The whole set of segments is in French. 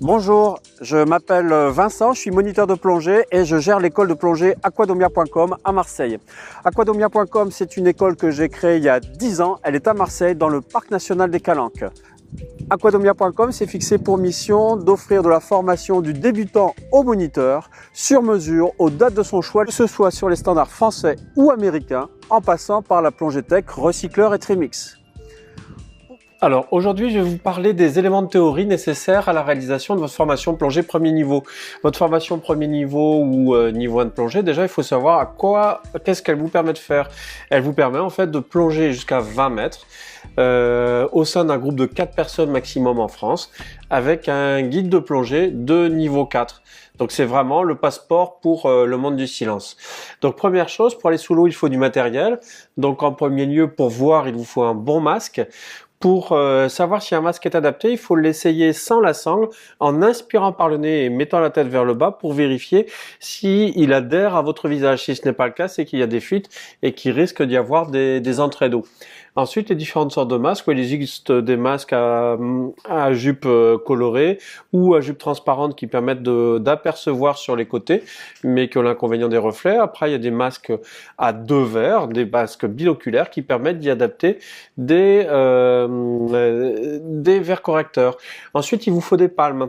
Bonjour, je m'appelle Vincent, je suis moniteur de plongée et je gère l'école de plongée aquadomia.com à Marseille. Aquadomia.com, c'est une école que j'ai créée il y a 10 ans. Elle est à Marseille, dans le parc national des Calanques. Aquadomia.com s'est fixé pour mission d'offrir de la formation du débutant au moniteur, sur mesure, aux dates de son choix, que ce soit sur les standards français ou américains, en passant par la plongée tech, recycleur et trimix. Alors aujourd'hui, je vais vous parler des éléments de théorie nécessaires à la réalisation de votre formation plongée premier niveau. Votre formation premier niveau ou niveau 1 de plongée, déjà il faut savoir qu'est-ce qu'elle vous permet de faire. Elle vous permet en fait de plonger jusqu'à 20 mètres au sein d'un groupe de 4 personnes maximum en France avec un guide de plongée de niveau 4. Donc c'est vraiment le passeport pour le monde du silence. Donc première chose, pour aller sous l'eau, il faut du matériel. Donc en premier lieu, pour voir, il vous faut un bon masque. Pour savoir si un masque est adapté, il faut l'essayer sans la sangle, en inspirant par le nez et mettant la tête vers le bas pour vérifier s'il adhère à votre visage. Si ce n'est pas le cas, c'est qu'il y a des fuites et qu'il risque d'y avoir des entrées d'eau. Ensuite, les différentes sortes de masques. Il existe des masques à jupe colorée ou à jupe transparente qui permettent d'apercevoir sur les côtés, mais qui ont l'inconvénient des reflets. Après, il y a des masques à 2 verres, des masques binoculaires qui permettent d'y adapter des verres correcteurs. Ensuite, il vous faut des palmes.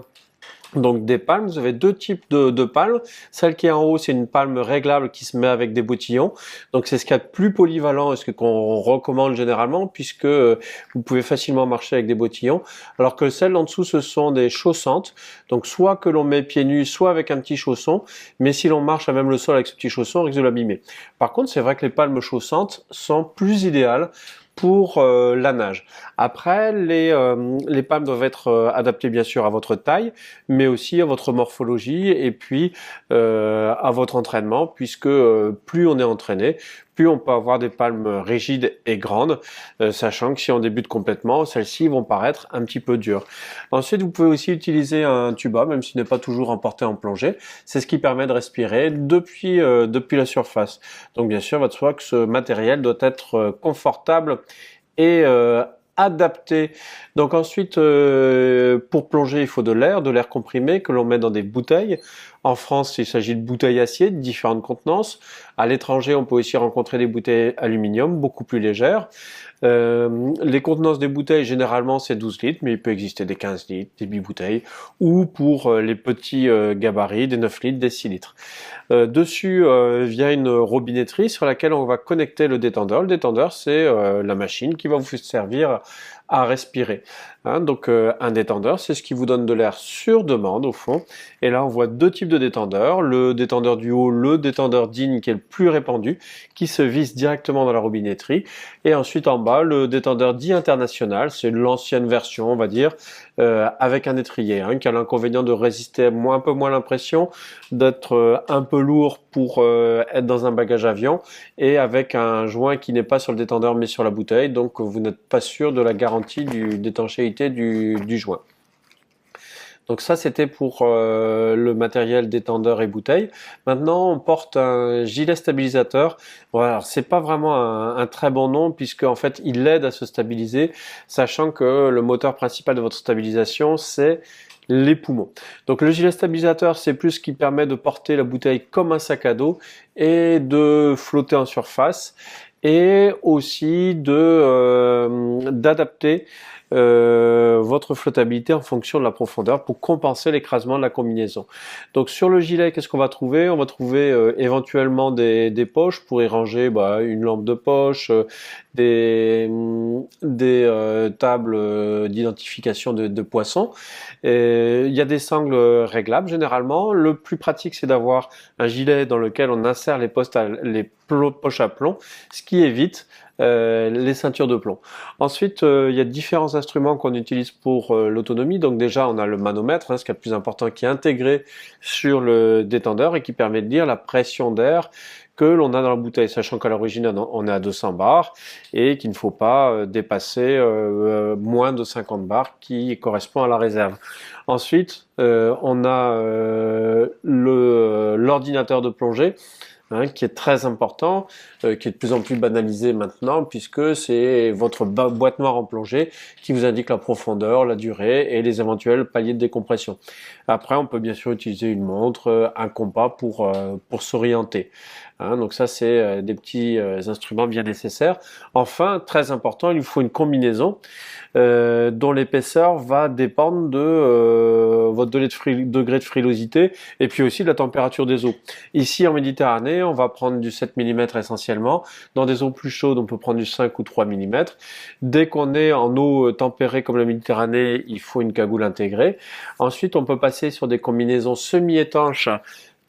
Donc des palmes, vous avez 2 types de palmes. Celle qui est en haut, c'est une palme réglable qui se met avec des bottillons. Donc c'est ce qu'il y a de plus polyvalent et ce qu'on recommande généralement, puisque vous pouvez facilement marcher avec des bottillons. Alors que celles en dessous, ce sont des chaussantes. Donc soit que l'on met pieds nus, soit avec un petit chausson. Mais si l'on marche à même le sol avec ce petit chausson, on risque de l'abîmer. Par contre, c'est vrai que les palmes chaussantes sont plus idéales pour la nage. Après, les palmes doivent être adaptées bien sûr à votre taille, mais aussi à votre morphologie et puis à votre entraînement, puisque plus on est entraîné, plus on peut avoir des palmes rigides et grandes, sachant que si on débute complètement, celles-ci vont paraître un petit peu dures. Ensuite, vous pouvez aussi utiliser un tuba, même s'il n'est pas toujours emporté en plongée. C'est ce qui permet de respirer depuis la surface. Donc bien sûr, va de soi que ce matériel doit être confortable et adapté. Donc ensuite, pour plonger, il faut de l'air comprimé que l'on met dans des bouteilles. En France, il s'agit de bouteilles acier de différentes contenances. À l'étranger, on peut aussi rencontrer des bouteilles aluminium, beaucoup plus légères. Les contenances des bouteilles, généralement, c'est 12 litres, mais il peut exister des 15 litres, des bibouteilles, ou pour les petits gabarits, des 9 litres, des 6 litres. Dessus vient une robinetterie sur laquelle on va connecter le détendeur. Le détendeur, c'est la machine qui va vous servir à respirer. Donc un détendeur, c'est ce qui vous donne de l'air sur demande au fond. Et là, on voit 2 types de détendeurs. Le détendeur du haut, le détendeur digne qui est le plus répandu, qui se visse directement dans la robinetterie. Et ensuite en bas, le détendeur dit international, c'est l'ancienne version, on va dire, avec un étrier, qui a l'inconvénient de résister un peu moins l'impression, d'être un peu lourd pour être dans un bagage avion, et avec un joint qui n'est pas sur le détendeur mais sur la bouteille, donc vous n'êtes pas sûr de la garantie d'étanchéité du joint. Donc ça, c'était pour le matériel détendeur et bouteille. Maintenant, on porte un gilet stabilisateur. Bon, alors c'est pas vraiment un très bon nom, puisque en fait, il aide à se stabiliser, sachant que le moteur principal de votre stabilisation, c'est les poumons. Donc le gilet stabilisateur, c'est plus ce qui permet de porter la bouteille comme un sac à dos et de flotter en surface, et aussi d'adapter votre flottabilité en fonction de la profondeur pour compenser l'écrasement de la combinaison. Donc sur le gilet, qu'est-ce qu'on va trouver? On va trouver éventuellement des poches pour y ranger une lampe de poche, des tables d'identification de poissons. Il y a des sangles réglables généralement. Le plus pratique, c'est d'avoir un gilet dans lequel on insère les poches à plomb, ce qui évite les ceintures de plomb. Ensuite, il y a différents instruments qu'on utilise pour l'autonomie. Donc déjà, on a le manomètre, ce qui est le plus important, qui est intégré sur le détendeur et qui permet de lire la pression d'air que l'on a dans la bouteille, sachant qu'à l'origine on est à 200 bars et qu'il ne faut pas dépasser moins de 50 bars qui correspond à la réserve. Ensuite, on a l'ordinateur de plongée hein, qui est très important, qui est de plus en plus banalisé maintenant, puisque c'est votre boîte noire en plongée qui vous indique la profondeur, la durée et les éventuels paliers de décompression. Après, on peut bien sûr utiliser une montre, un compas pour s'orienter. Hein, donc ça, c'est des petits instruments bien nécessaires. Enfin, très important, il vous faut une combinaison dont l'épaisseur va dépendre de votre degré de frilosité et puis aussi de la température des eaux. Ici, en Méditerranée, on va prendre du 7 mm essentiellement. Dans des eaux plus chaudes, on peut prendre du 5 ou 3 mm. Dès qu'on est en eau tempérée comme la Méditerranée, il faut une cagoule intégrée. Ensuite, on peut passer sur des combinaisons semi-étanches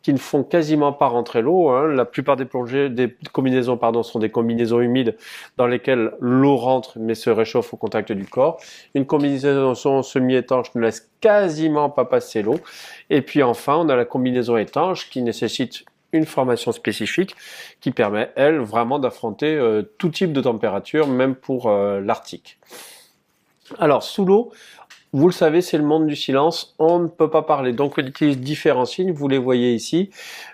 qui ne font quasiment pas rentrer l'eau. Hein. La plupart des combinaisons, sont des combinaisons humides dans lesquelles l'eau rentre mais se réchauffe au contact du corps. Une combinaison semi-étanche ne laisse quasiment pas passer l'eau. Et puis enfin, on a la combinaison étanche qui nécessite une formation spécifique qui permet, elle, vraiment d'affronter tout type de température, même pour l'Arctique. Alors, sous l'eau, vous le savez, c'est le monde du silence, on ne peut pas parler. Donc on utilise différents signes, vous les voyez ici.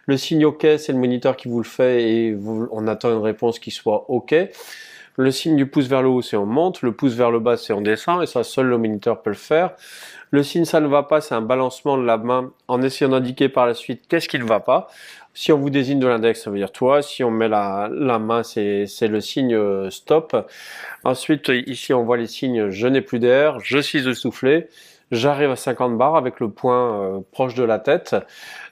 Le signe OK, c'est le moniteur qui vous le fait et on attend une réponse qui soit OK. Le signe du pouce vers le haut, c'est on monte. Le pouce vers le bas, c'est on descend. Et ça, seul le moniteur peut le faire. Le signe ça ne va pas, c'est un balancement de la main en essayant d'indiquer par la suite qu'est-ce qui ne va pas. Si on vous désigne de l'index, ça veut dire toi. Si on met la main, c'est le signe stop. Ensuite, ici, on voit les signes je n'ai plus d'air, je suis essoufflé, j'arrive à 50 bars avec le point proche de la tête.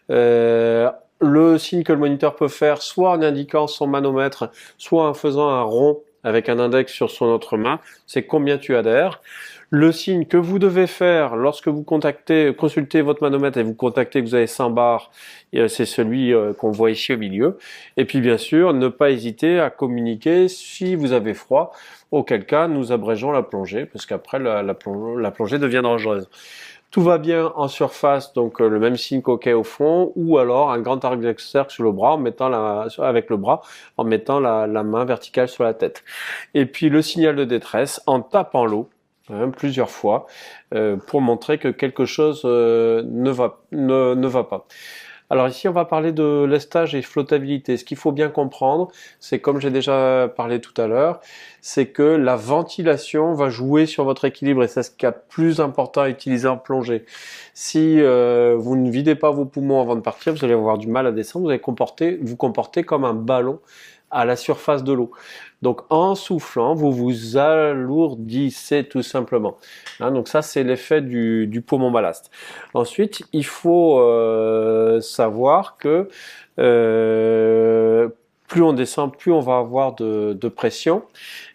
Le signe que le moniteur peut faire, soit en indiquant son manomètre, soit en faisant un rond avec un index sur son autre main, c'est combien tu as d'air. Le signe que vous devez faire lorsque vous consultez votre manomètre et vous contactez que vous avez 100 bars, c'est celui qu'on voit ici au milieu. Et puis bien sûr, ne pas hésiter à communiquer si vous avez froid, auquel cas nous abrégeons la plongée, parce qu'après la plongée devient dangereuse. Tout va bien en surface, donc le même signe qu'OK au fond, ou alors un grand arc de cercle sur le bras, avec le bras, en mettant la main verticale sur la tête. Et puis le signal de détresse en tapant l'eau, plusieurs fois, pour montrer que quelque chose ne va pas. Alors ici, on va parler de lestage et flottabilité. Ce qu'il faut bien comprendre, c'est comme j'ai déjà parlé tout à l'heure, c'est que la ventilation va jouer sur votre équilibre et c'est ce qu'il y a de plus important à utiliser en plongée. Si vous ne videz pas vos poumons avant de partir, vous allez avoir du mal à descendre, vous allez vous comporter comme un ballon à la surface de l'eau. Donc en soufflant, vous vous alourdissez tout simplement. Hein, donc ça, c'est l'effet du poumon ballast. Ensuite, il faut savoir que plus on descend, plus on va avoir de pression.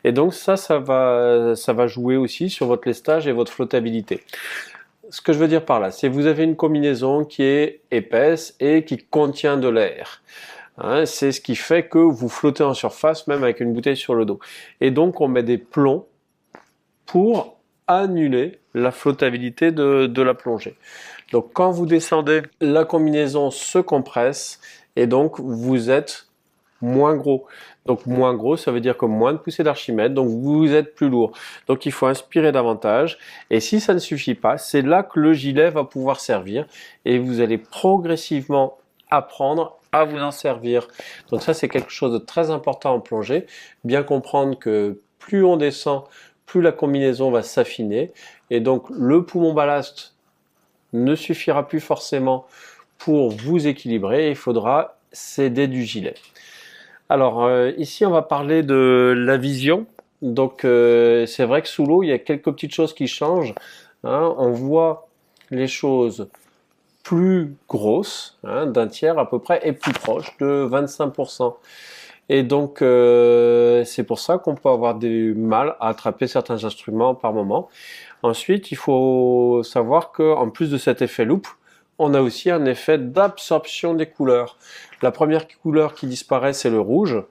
Et donc ça va jouer aussi sur votre lestage et votre flottabilité. Ce que je veux dire par là, c'est que vous avez une combinaison qui est épaisse et qui contient de l'air. Hein, c'est ce qui fait que vous flottez en surface, même avec une bouteille sur le dos. Et donc, on met des plombs pour annuler la flottabilité de la plongée. Donc, quand vous descendez, la combinaison se compresse et donc vous êtes moins gros. Donc, moins gros, ça veut dire que moins de poussée d'Archimède, donc vous êtes plus lourd. Donc, il faut inspirer davantage. Et si ça ne suffit pas, c'est là que le gilet va pouvoir servir et vous allez progressivement apprendre à vous en servir. Donc ça, c'est quelque chose de très important en plongée. Bien comprendre que plus on descend, plus la combinaison va s'affiner. Et donc, le poumon ballast ne suffira plus forcément pour vous équilibrer. Il faudra s'aider du gilet. Alors, ici, on va parler de la vision. Donc, c'est vrai que sous l'eau, il y a quelques petites choses qui changent. Hein, on voit les choses plus grosse, d'un tiers à peu près, et plus proche de 25%. Et donc, c'est pour ça qu'on peut avoir du mal à attraper certains instruments par moment. Ensuite, il faut savoir qu'en plus de cet effet loupe, on a aussi un effet d'absorption des couleurs. La première couleur qui disparaît, c'est le rouge.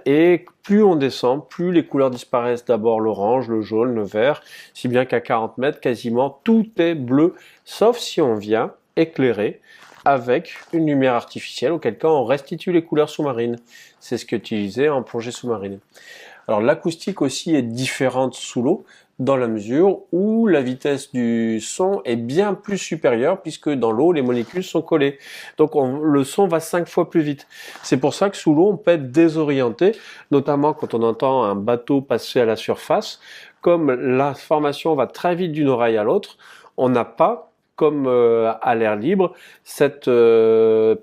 Et plus on descend, plus les couleurs disparaissent. D'abord l'orange, le jaune, le vert, si bien qu'à 40 mètres, quasiment tout est bleu, sauf si on vient éclairer avec une lumière artificielle, auquel cas on restitue les couleurs sous-marines. C'est ce qui est utilisé en plongée sous-marine. Alors l'acoustique aussi est différente sous l'eau, dans la mesure où la vitesse du son est bien plus supérieure puisque dans l'eau, les molécules sont collées. Donc le son va 5 fois plus vite. C'est pour ça que sous l'eau, on peut être désorienté, notamment quand on entend un bateau passer à la surface. Comme l'information va très vite d'une oreille à l'autre, on n'a pas, comme à l'air libre, cette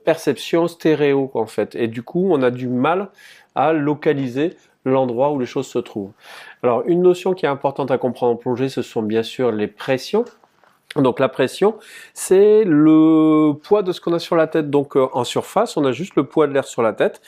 perception stéréo en fait. Et du coup, on a du mal à localiser l'endroit où les choses se trouvent. Alors, une notion qui est importante à comprendre en plongée, ce sont bien sûr les pressions. Donc la pression, c'est le poids de ce qu'on a sur la tête. Donc en surface, on a juste le poids de l'air sur la tête.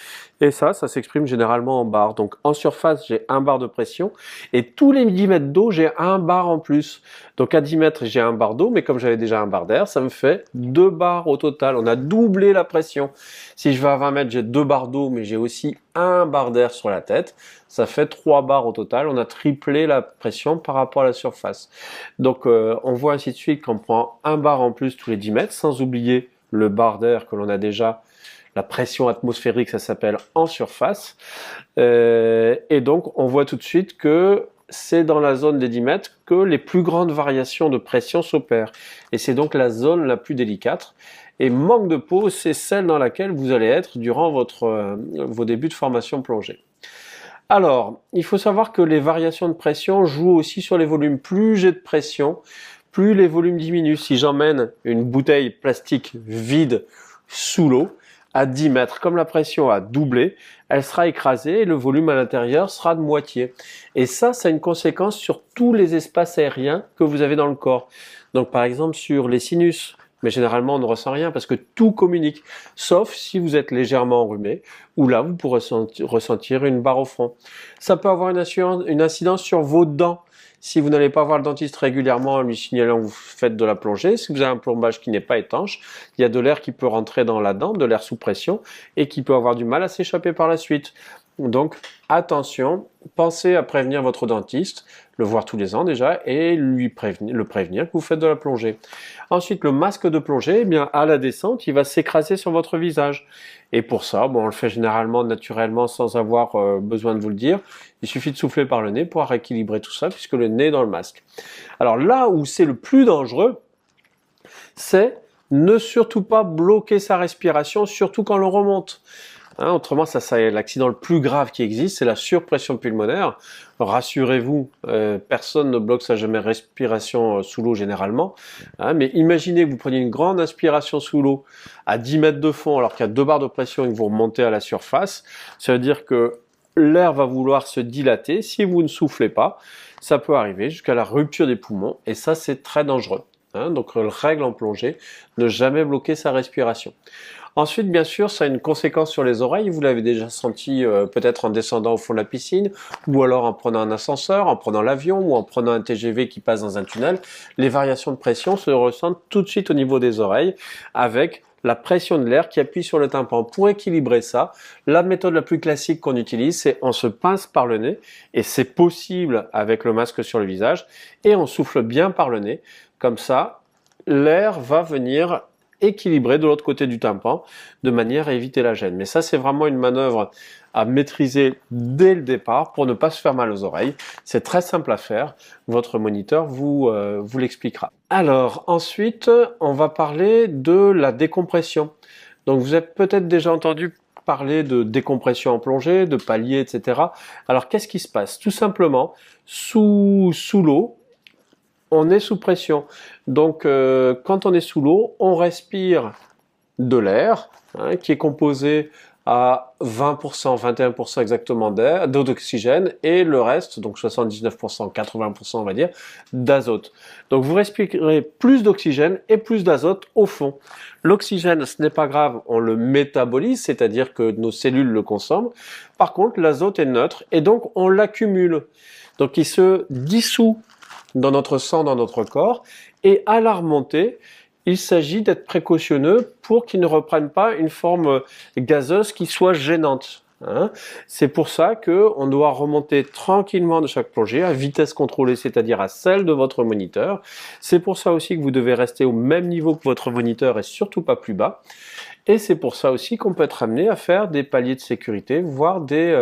Et ça s'exprime généralement en bar. Donc en surface, j'ai 1 bar de pression. Et tous les 10 mètres d'eau, j'ai 1 bar en plus. Donc à 10 mètres, j'ai 1 bar d'eau. Mais comme j'avais déjà 1 bar d'air, ça me fait 2 bars au total. On a doublé la pression. Si je vais à 20 mètres, j'ai 2 bars d'eau, mais j'ai aussi 1 bar d'air sur la tête. Ça fait 3 bars au total. On a triplé la pression par rapport à la surface. Donc on voit ainsi de suite qu'on prend 1 bar en plus tous les 10 mètres, sans oublier le bar d'air que l'on a déjà, la pression atmosphérique, ça s'appelle en surface. Et donc on voit tout de suite que c'est dans la zone des 10 mètres que les plus grandes variations de pression s'opèrent. Et c'est donc la zone la plus délicate. Et manque de peau, c'est celle dans laquelle vous allez être durant vos débuts de formation plongée. Alors, il faut savoir que les variations de pression jouent aussi sur les volumes. Plus j'ai de pression, plus les volumes diminuent. Si j'emmène une bouteille plastique vide sous l'eau, à 10 mètres, comme la pression a doublé, elle sera écrasée et le volume à l'intérieur sera de moitié. Et ça a une conséquence sur tous les espaces aériens que vous avez dans le corps. Donc par exemple sur les sinus, mais généralement on ne ressent rien parce que tout communique, sauf si vous êtes légèrement enrhumé, où là vous pourrez ressentir une barre au front. Ça peut avoir une incidence sur vos dents. Si vous n'allez pas voir le dentiste régulièrement en lui signalant que vous faites de la plongée, si vous avez un plombage qui n'est pas étanche, il y a de l'air qui peut rentrer dans la dent, de l'air sous pression, et qui peut avoir du mal à s'échapper par la suite. Donc attention, pensez à prévenir votre dentiste, le voir tous les ans déjà, et le prévenir que vous faites de la plongée. Ensuite, le masque de plongée, eh bien, à la descente, il va s'écraser sur votre visage. Et pour ça, on le fait généralement naturellement sans avoir besoin de vous le dire. Il suffit de souffler par le nez pour rééquilibrer tout ça, puisque le nez est dans le masque. Alors là où c'est le plus dangereux, c'est ne surtout pas bloquer sa respiration, surtout quand l'on remonte. Autrement, ça c'est l'accident le plus grave qui existe, c'est la surpression pulmonaire. Rassurez-vous, personne ne bloque sa respiration sous l'eau généralement. Mais imaginez que vous preniez une grande inspiration sous l'eau à 10 mètres de fond alors qu'il y a 2 bars de pression et que vous remontez à la surface. Ça veut dire que l'air va vouloir se dilater. Si vous ne soufflez pas, ça peut arriver jusqu'à la rupture des poumons et ça c'est très dangereux. Donc règle en plongée, ne jamais bloquer sa respiration. Ensuite, bien sûr, ça a une conséquence sur les oreilles. Vous l'avez déjà senti peut-être en descendant au fond de la piscine, ou alors en prenant un ascenseur, en prenant l'avion, ou en prenant un TGV qui passe dans un tunnel. Les variations de pression se ressentent tout de suite au niveau des oreilles, avec la pression de l'air qui appuie sur le tympan. Pour équilibrer ça, la méthode la plus classique qu'on utilise, c'est on se pince par le nez, et c'est possible avec le masque sur le visage, et on souffle bien par le nez. Comme ça, l'air va venir équilibrer de l'autre côté du tympan de manière à éviter la gêne. Mais ça, c'est vraiment une manœuvre à maîtriser dès le départ pour ne pas se faire mal aux oreilles. C'est très simple à faire. Votre moniteur vous l'expliquera. Alors, ensuite, on va parler de la décompression. Donc, vous avez peut-être déjà entendu parler de décompression en plongée, de paliers, etc. Alors, qu'est-ce qui se passe? Tout simplement, sous l'eau, on est sous pression. Donc, quand on est sous l'eau, on respire de l'air, qui est composé à 20%, 21% exactement d'oxygène, et le reste, donc 79%, 80% on va dire, d'azote. Donc, vous respirez plus d'oxygène et plus d'azote au fond. L'oxygène, ce n'est pas grave, on le métabolise, c'est-à-dire que nos cellules le consomment. Par contre, l'azote est neutre, et donc on l'accumule. Donc, il se dissout dans notre sang, dans notre corps, et à la remontée, il s'agit d'être précautionneux pour qu'il ne reprenne pas une forme gazeuse qui soit gênante. Hein. C'est pour ça qu'on doit remonter tranquillement de chaque plongée à vitesse contrôlée, c'est-à-dire à celle de votre moniteur. C'est pour ça aussi que vous devez rester au même niveau que votre moniteur et surtout pas plus bas. Et c'est pour ça aussi qu'on peut être amené à faire des paliers de sécurité, voire des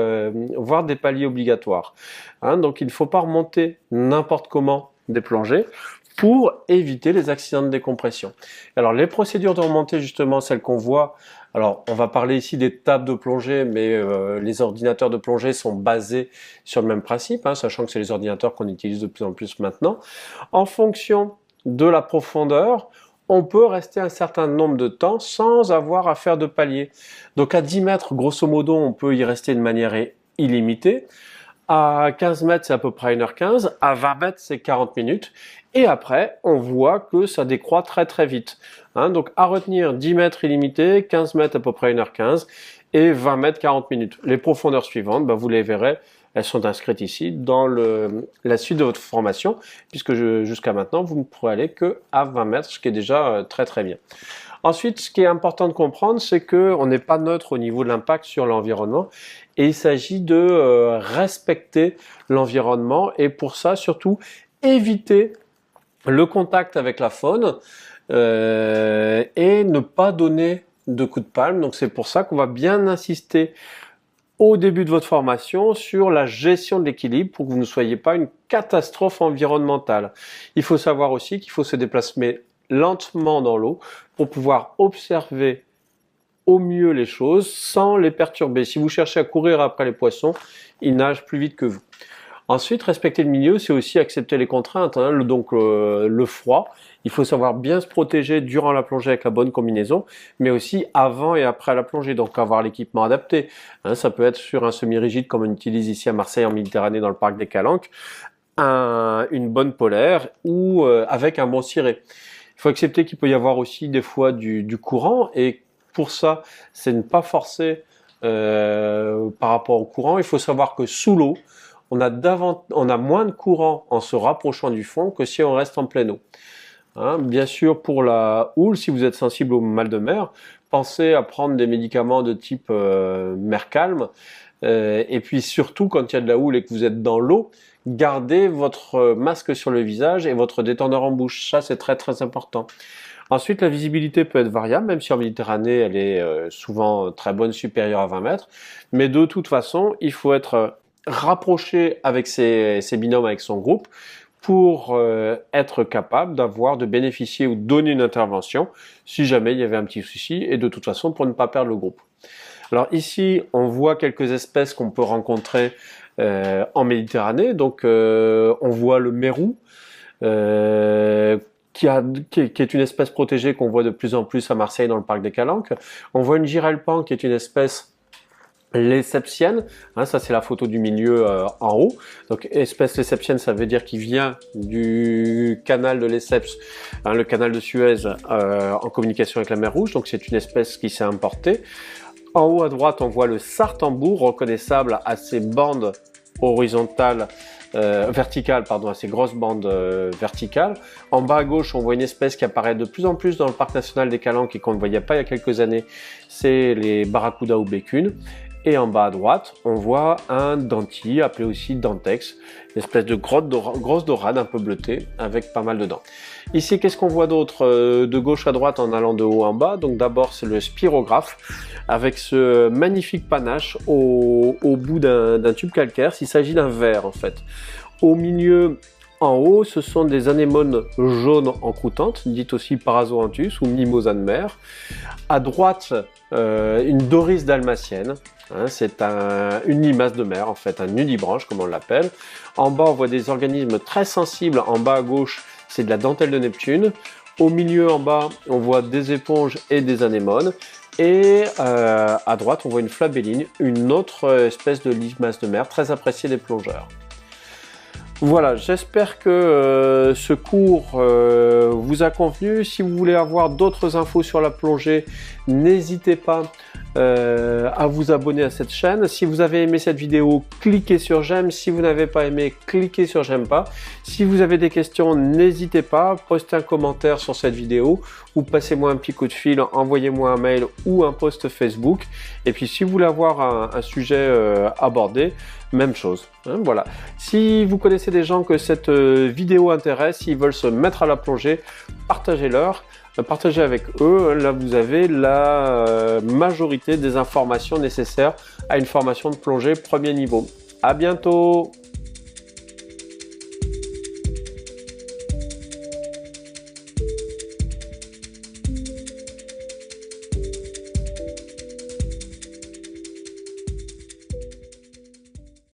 paliers obligatoires. Hein, donc il ne faut pas remonter n'importe comment des plongées pour éviter les accidents de décompression. Alors les procédures de remontée, justement, celles qu'on voit, alors on va parler ici des tables de plongée, mais les ordinateurs de plongée sont basés sur le même principe, hein, sachant que c'est les ordinateurs qu'on utilise de plus en plus maintenant. En fonction de la profondeur, on peut rester un certain nombre de temps sans avoir à faire de palier. Donc à 10 mètres, grosso modo, on peut y rester de manière illimitée. À 15 mètres, c'est à peu près 1h15. À 20 mètres, c'est 40 minutes. Et après, on voit que ça décroît très très vite. Hein, donc à retenir, 10 mètres illimité, 15 mètres à peu près 1h15 et 20 mètres 40 minutes. Les profondeurs suivantes, ben, vous les verrez, elles sont inscrites ici dans la suite de votre formation, puisque jusqu'à maintenant, vous ne pourrez aller que à 20 mètres, ce qui est déjà très très bien. Ensuite, ce qui est important de comprendre, c'est qu'on n'est pas neutre au niveau de l'impact sur l'environnement et il s'agit de respecter l'environnement et pour ça, surtout, éviter le contact avec la faune et ne pas donner de coups de palme. Donc c'est pour ça qu'on va bien insister au début de votre formation sur la gestion de l'équilibre pour que vous ne soyez pas une catastrophe environnementale. Il faut savoir aussi qu'il faut se déplacer lentement dans l'eau pour pouvoir observer au mieux les choses sans les perturber. Si vous cherchez à courir après les poissons, ils nagent plus vite que vous. Ensuite, respecter le milieu, c'est aussi accepter les contraintes, hein, donc le froid. Il faut savoir bien se protéger durant la plongée avec la bonne combinaison, mais aussi avant et après la plongée, donc avoir l'équipement adapté. Hein, ça peut être sur un semi-rigide comme on utilise ici à Marseille en Méditerranée dans le parc des Calanques, une bonne polaire ou avec un bon ciré. Il faut accepter qu'il peut y avoir aussi des fois du courant et pour ça, c'est ne pas forcer par rapport au courant. Il faut savoir que sous l'eau, on a moins de courant en se rapprochant du fond que si on reste en pleine eau. Hein, bien sûr, pour la houle, si vous êtes sensible au mal de mer, pensez à prendre des médicaments de type mer calme. Et puis surtout, quand il y a de la houle et que vous êtes dans l'eau, gardez votre masque sur le visage et votre détendeur en bouche. Ça, c'est très très important. Ensuite, la visibilité peut être variable, même si en Méditerranée, elle est souvent très bonne, supérieure à 20 mètres. Mais de toute façon, il faut être rapproché avec ses binômes, avec son groupe, pour être capable de bénéficier ou donner une intervention si jamais il y avait un petit souci et de toute façon pour ne pas perdre le groupe. Alors ici, on voit quelques espèces qu'on peut rencontrer en Méditerranée. Donc on voit le mérou, qui est une espèce protégée qu'on voit de plus en plus à Marseille dans le parc des Calanques. On voit une girelle pan qui est une espèce lesseptienne, hein, ça c'est la photo du milieu en haut. Donc espèce lesseptienne, ça veut dire qu'il vient du canal de Lesseps, hein, le canal de Suez en communication avec la mer Rouge. Donc c'est une espèce qui s'est importée. En haut à droite, on voit le sartembour, reconnaissable à ses bandes horizontales, verticales, pardon, à ces grosses bandes verticales. En bas à gauche, on voit une espèce qui apparaît de plus en plus dans le parc national des Calanques et qu'on ne voyait pas il y a quelques années, c'est les barracudas ou bécunes. Et en bas à droite, on voit un denti, appelé aussi dentex, une espèce de grosse dorade un peu bleutée, avec pas mal de dents. Ici, qu'est-ce qu'on voit d'autre de gauche à droite en allant de haut en bas? Donc d'abord, c'est le spirographe, avec ce magnifique panache au bout d'un tube calcaire. Il s'agit d'un verre, en fait. Au milieu, en haut, ce sont des anémones jaunes encroutantes, dites aussi Parazoanthus ou mimosa de mer. À droite, une doris dalmatienne. Hein, c'est une limace de mer, en fait, un nudibranche, comme on l'appelle. En bas, on voit des organismes très sensibles. En bas à gauche, c'est de la dentelle de Neptune. Au milieu, en bas, on voit des éponges et des anémones. Et à droite, on voit une flabelline, une autre espèce de limace de mer, très appréciée des plongeurs. Voilà, j'espère que ce cours vous a convenu. Si vous voulez avoir d'autres infos sur la plongée, n'hésitez pas à vous abonner à cette chaîne. Si vous avez aimé cette vidéo, cliquez sur j'aime. Si vous n'avez pas aimé, cliquez sur j'aime pas. Si vous avez des questions, n'hésitez pas, postez un commentaire sur cette vidéo ou passez-moi un petit coup de fil, envoyez-moi un mail ou un post Facebook. Et puis si vous voulez avoir un sujet abordé, même chose. Hein, voilà. Si vous connaissez des gens que cette vidéo intéresse, s'ils veulent se mettre à la plongée, partagez-leur. Partagez avec eux, là vous avez la majorité des informations nécessaires à une formation de plongée premier niveau. À bientôt!